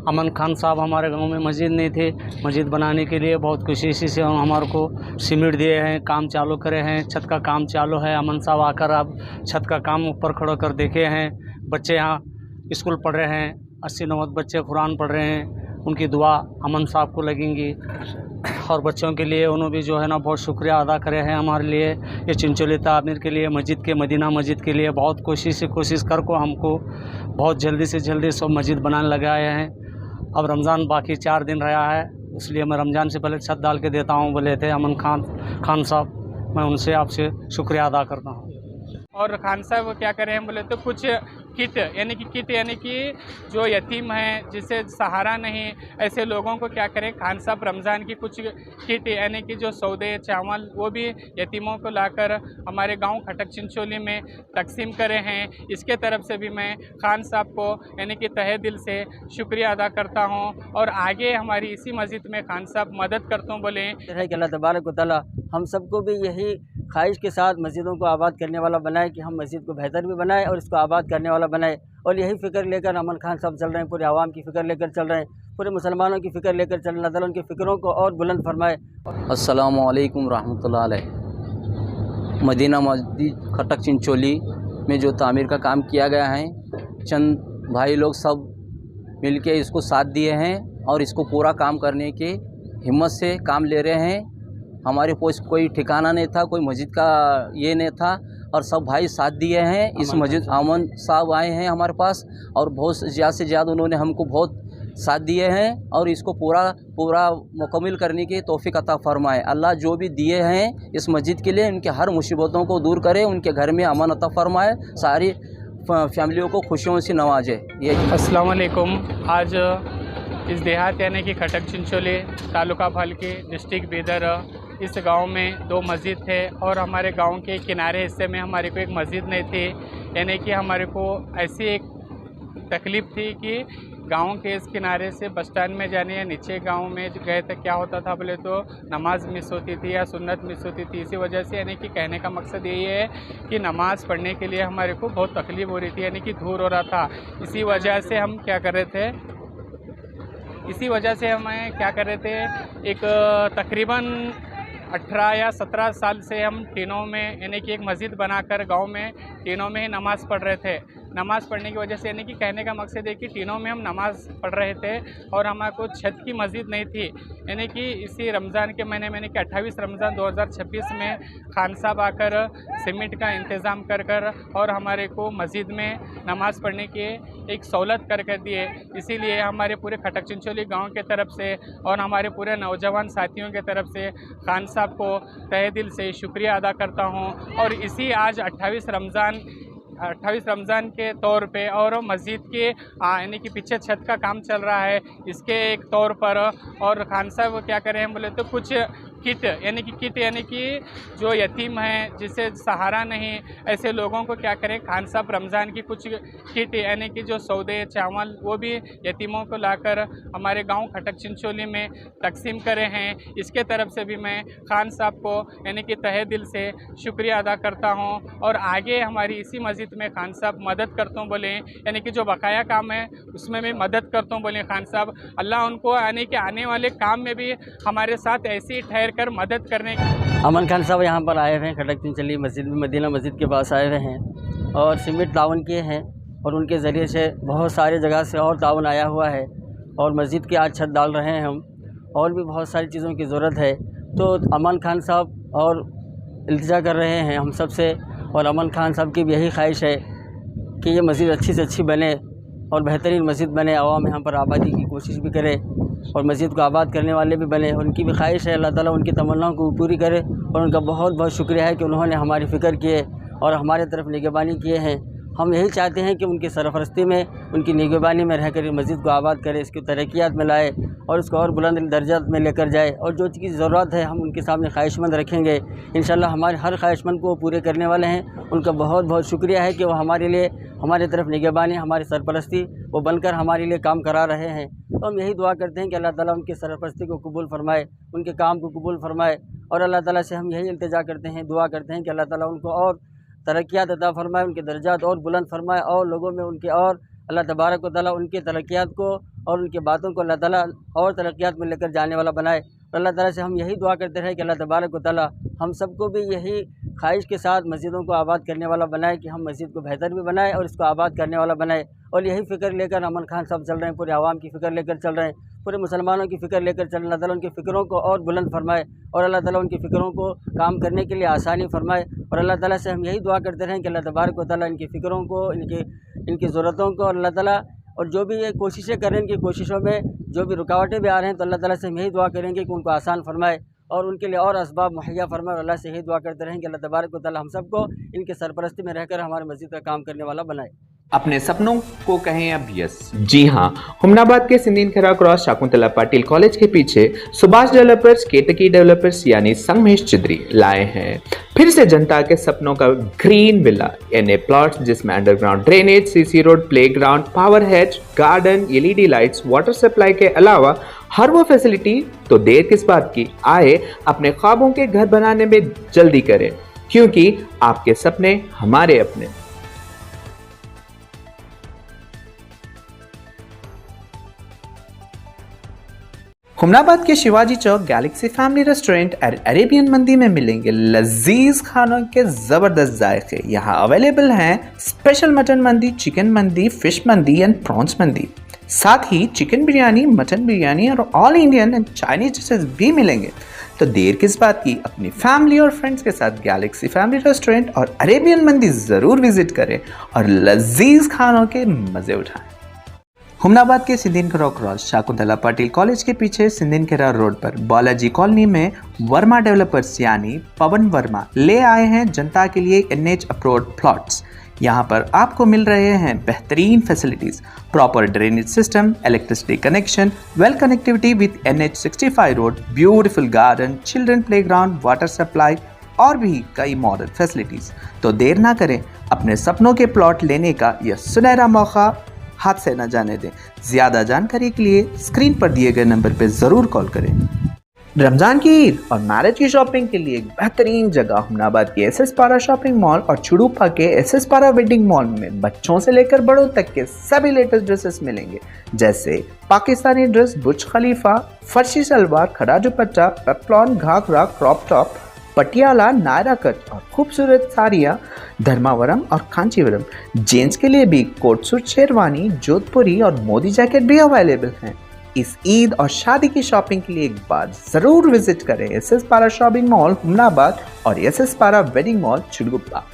अमन खान साहब हमारे गांव में मस्जिद नहीं थे, मस्जिद बनाने के लिए बहुत कोशिश से हमारे को सीमेंट दिए हैं, काम चालू करे हैं, छत का काम चालू है। अमन साहब आकर अब छत का काम ऊपर खड़ा कर देखे हैं। बच्चे यहाँ स्कूल पढ़ रहे हैं, 80-90 बच्चे कुरान पढ़ रहे हैं। उनकी दुआ अमन साहब को लगेंगी और बच्चों के लिए उन्होंने भी जो है ना बहुत शुक्रिया अदा करे हैं हमारे लिए। ये चिंचोली तामीर के लिए, मस्जिद के, मदीना मस्जिद के लिए बहुत कोशिश कर को हमको बहुत जल्दी से जल्दी सब मस्जिद बनाने लगाए हैं। अब रमज़ान बाकी 4 दिन रहा है, इसलिए मैं रमज़ान से पहले छत डाल के देता हूँ बोले थे अमन खान साहब। मैं उनसे आपसे शुक्रिया अदा करता हूँ। और खान साहब क्या करें हम बोले तो कुछ किट यानी कि जो यतीम हैं, जिसे सहारा नहीं, ऐसे लोगों को क्या करें, खान साहब रमज़ान की कुछ किट यानी कि जो सौदे चावल वो भी यतीमों को लाकर हमारे गांव खटक चिंचोली में तकसीम करे हैं। इसके तरफ से भी मैं खान साहब को यानी कि तहे दिल से शुक्रिया अदा करता हूं और आगे हमारी इसी मस्जिद में खान साहब मदद करता हूँ बोले है कि अल्लाह तबारक व तआला हम सबको भी यही ख्वाहिश के साथ मस्जिदों को आबाद करने वाला बनाए कि हम मस्जिद को बेहतर भी बनाए और इसको आबाद करने वाला बनाए। और यही फ़िक्र लेकर अमन खान साहब चल रहे हैं, पूरे आवाम की फ़िक्र लेकर चल रहे हैं, पूरे मुसलमानों की फ़िक्र लेकर चल रहे हैं। अल्लाह ताला उनकी फ़िक्रों को और बुलंद फरमाए। अस्सलामु अलैकुम रहमतुल्लाह अलैह। मदीना मस्जिद खटक चिंचोली में जो तामीर का काम किया गया है, चंद भाई लोग सब मिलके इसको साथ दिए हैं और इसको पूरा काम करने के हिम्मत से काम ले रहे हैं। हमारे पास कोई ठिकाना नहीं था, कोई मस्जिद का ये नहीं था और सब भाई साथ दिए हैं। इस मस्जिद अमन साहब आए हैं हमारे पास और बहुत ज़्यादा से ज़्यादा उन्होंने हमको बहुत साथ दिए हैं और इसको पूरा मुकम्मल करने की तौफीक अता फरमाए। अल्लाह जो भी दिए हैं इस मस्जिद के लिए उनके हर मुसीबतों को दूर करे, उनके घर में अमन अता फरमाए, सारी फैमिलियों को खुशियों से नवाजे। ये अस्सलाम वालेकुम। आज इस देहात यानी कि खटक चिंचोली तालुका भालकी डिस्ट्रिक्ट बीदर इस गांव में 2 मस्जिद थे और हमारे गांव के किनारे हिस्से में हमारे को एक मस्जिद नहीं थी। यानी कि हमारे को ऐसी एक तकलीफ़ थी कि गांव के इस किनारे से बस स्टैंड में जाने या नीचे गांव में गए तो क्या होता था बोले तो नमाज़ मिस होती थी या सुन्नत मिस होती थी। इसी वजह से यानी कि कहने का मकसद यही है कि नमाज़ पढ़ने के लिए हमारे को बहुत तकलीफ़ हो रही थी, यानी कि दूर हो रहा था। इसी वजह से हम क्या कर रहे थे, एक तकरीबन 18 या 17 साल से हम तीनों में यानी कि एक मस्जिद बनाकर गांव में तीनों में ही नमाज़ पढ़ रहे थे। नमाज़ पढ़ने की वजह से यानी कि कहने का मकसद है कि तीनों में हम नमाज़ पढ़ रहे थे और हमारे को छत की मस्जिद नहीं थी। यानी कि इसी रमज़ान के महीने में यानी कि 28 रमज़ान 2026 में खान साहब आकर सीमेंट का इंतज़ाम कर और हमारे को मस्जिद में नमाज़ पढ़ने की एक सहूलत कर दिए। इसीलिए हमारे पूरे खटक चिंचोली गाँव के तरफ से और हमारे पूरे नौजवान साथियों के तरफ से खान साहब को तहे दिल से शुक्रिया अदा करता हूँ। और इसी आज 28 रमज़ान के तौर पे और मस्जिद के यानी कि पीछे छत का काम चल रहा है, इसके एक तौर पर और खान साहब क्या करें हम बोले तो कुछ किट यानी कि जो यतीम हैं, जिसे सहारा नहीं, ऐसे लोगों को क्या करें, खान साहब रमज़ान की कुछ किट यानी कि जो सौदे चावल वो भी यतीमों को लाकर हमारे गांव खटक चिंचोली में तकसीम करे हैं। इसके तरफ से भी मैं खान साहब को यानी कि तहे दिल से शुक्रिया अदा करता हूं और आगे हमारी इसी मस्जिद में खान साहब मदद करता हूं बोले, यानी कि जो बकाया काम है उसमें मैं मदद करता हूं बोले खान साहब। अल्लाह उनको यानी कि आने वाले काम में भी हमारे साथ ऐसी ठहर कर मदद करने। अमन खान साहब यहाँ पर आए हुए हैं, खटक चिंचोली मस्जिद में, मदीना मस्जिद के पास आए हुए हैं और सीमेंट ताउन किए हैं और उनके ज़रिए से बहुत सारी जगह से और ताउन आया हुआ है और मस्जिद की आज छत डाल रहे हैं हम, और भी बहुत सारी चीज़ों की ज़रूरत है। तो अमन खान साहब और इल्तिजा कर रहे हैं हम सब से, और अमन खान साहब की भी यही ख्वाहिश है कि ये मस्जिद अच्छी से अच्छी बने और बेहतरीन मस्जिद बने, आवाम यहाँ पर आबादी की कोशिश भी करे और मस्जिद को आबाद करने वाले भी बने। उनकी भी ख्वाहिश है, अल्लाह ताला उनकी तमन्नाओं को पूरी करे और उनका बहुत बहुत शुक्रिया है कि उन्होंने हमारी फ़िक्र किए और हमारे तरफ निगहबानी किए हैं। हम यही चाहते हैं कि उनकी सरफरस्ती में, उनकी निगहबानी में रहकर मस्जिद को आबाद करे, इसकी तरक्यात में लाए और उसको और बुलंद दर्जात में लेकर जाए। और जो चीज़ की ज़रूरत है हम उनके सामने ख्वाहिशमंद रखेंगे। इंशाअल्लाह हमारे हर ख्वाहिशमंद को वो पूरे करने वाले हैं। उनका बहुत बहुत शुक्रिया है कि वो हमारे लिए, हमारी तरफ निगहबानी, हमारी सरपरस्ती वो बनकर हमारे लिए काम करा रहे हैं। तो हम यही दुआ करते हैं कि अल्लाह ताला उनकी सरपरस्ती को कबूल फरमाए, उनके काम को कबूल फरमाए और अल्लाह ताला से हम यही इल्तिजा करते हैं, दुआ करते हैं कि अल्लाह ताला उनको और तरक्यात अता फरमाए, उनके दर्जात और बुलंद फरमाए और लोगों में उनके और अल्लाह तबारक व तआला उनके तरक्यात को और उनकी बातों को अल्लाह ताला और तरक्यात में लेकर जाने वाला बनाए। और अल्लाह ताला से हम यही दुआ करते रहे कि अल्लाह तबारक व तआला हम सबको भी यही ख्वाहिश के साथ मस्जिदों को आबाद करने वाला बनाए कि हम मस्जिद को बेहतर भी बनाए और इसको आबाद करने वाला बनाए। और यही फ़िक्र लेकर अमन खान साहब चल रहे हैं, पूरे आवाम की फ़िक्र लेकर चल रहे हैं, पूरे मुसलमानों की फ़िक्र लेकर चल रहे हैं। अल्लाह ताला उनकी फ़िक्रों को और बुलंद फरमाए और अल्लाह ताला उनकी फ़िक्रों को काम करने के लिए आसानी फरमाए। और अल्लाह ताला से हम यही दुआ करते रहें कि अल्लाह तबारक व तआला इनकी फ़िक्रों को, इनकी ज़रूरतों को अल्लाह ताला, और जो भी ये कोशिशें करें इनकी कोशिशों में जो भी रुकावटें भी आ रहे हैं तो अल्लाह ताला से हम यही दुआ करेंगे कि उनको आसान फरमाए और उनके लिए और असबाब मुहैया फरमाए। और अल्लाह से यही दुआ करते रहेंगे अल्लाह तबारक व तआला हम सबको इनके सरपरस्ती में रहकर हमारे मस्जिद का काम करने वाला बनाए। अपने सपनों को कहें अब यस। जी हाँ, हुमनाबाद के सिंदीन खेरा क्रॉस शकुंतला पाटिल कॉलेज के पीछे सुभाष डेवलपर्स केतकी डेवलपर्स यानी संगमेश चिद्री लाए हैं फिर से जनता के सपनों का ग्रीन विला यानी प्लॉट्स जिसमें underground drainage, CC road, playground, power head, garden, LED lights, water supply के अलावा हर वो फैसिलिटी। तो देर किस बात की, आए अपने ख्वाबों के घर बनाने में जल्दी करें क्योंकि आपके सपने हमारे अपने। हुमनाबाद के शिवाजी चौक गैलेक्सी फैमिली रेस्टोरेंट और अरेबियन मंदी में मिलेंगे लजीज खानों के ज़बरदस्त जायके। यहाँ अवेलेबल हैं स्पेशल मटन मंदी, चिकन मंदी, फिश मंदी एंड प्रॉन्स मंदी। साथ ही चिकन बिरयानी, मटन बिरयानी और all Indian and Chinese dishes भी मिलेंगे। तो देर किस बात की, अपनी फैमिली और फ्रेंड्स के साथ गैलेक्सी फैमिली रेस्टोरेंट और अरेबियन मंदी ज़रूर विजिट करें और लजीज खानों के मज़े उठाएं। हुमनाबाद के सिंदीन खेरा क्रॉस शकुंतला पाटिल कॉलेज के पीछे सिंदीन खेरा रोड पर बालाजी कॉलोनी में वर्मा डेवलपर्स यानी पवन वर्मा ले आए हैं जनता के लिए NH अप्रोड प्लॉट्स। यहाँ पर आपको मिल रहे हैं बेहतरीन facilities, proper drainage system, electricity connection, well connectivity with NH 65 road, beautiful garden, children playground, water supply और भी कई मॉडर्न फैसिलिटीज़। तो देर ना करें, अपने सपनों के प्लॉट लेने का यह सुनहरा मौका हाथ से न जाने दें। ज़्यादा जानकारी के लिए स्क्रीन पर दिए गए नंबर पर ज़रूर कॉल करें। रमज़ान की ईद और मैरिज की शॉपिंग के लिए एक बेहतरीन जगह हुमनाबाद के SS पारा शॉपिंग मॉल और चुड़ूपा के SS पारा वेडिंग मॉल में बच्चों से लेकर बड़ों तक के सभी लेटेस्ट ड्रेसेस मिलेंगे, जैसे पाकिस्तानी ड्रेस, बुर्ज खलीफा, फर्शी सलवार, खड़ा dupatta, peplum, ghagra, crop top, Patiala, Naira cut और खूबसूरत साड़ियाँ धर्मावरम और कांचीवरम। जेंट्स के लिए भी कोट सूट, शेरवानी, जोधपुरी और मोदी जैकेट भी अवेलेबल हैं। इस ईद और शादी की शॉपिंग के लिए एक बार ज़रूर विजिट करें SS पारा शॉपिंग मॉल हुमनाबाद और SS पारा वेडिंग मॉल चुड़गुप्पा।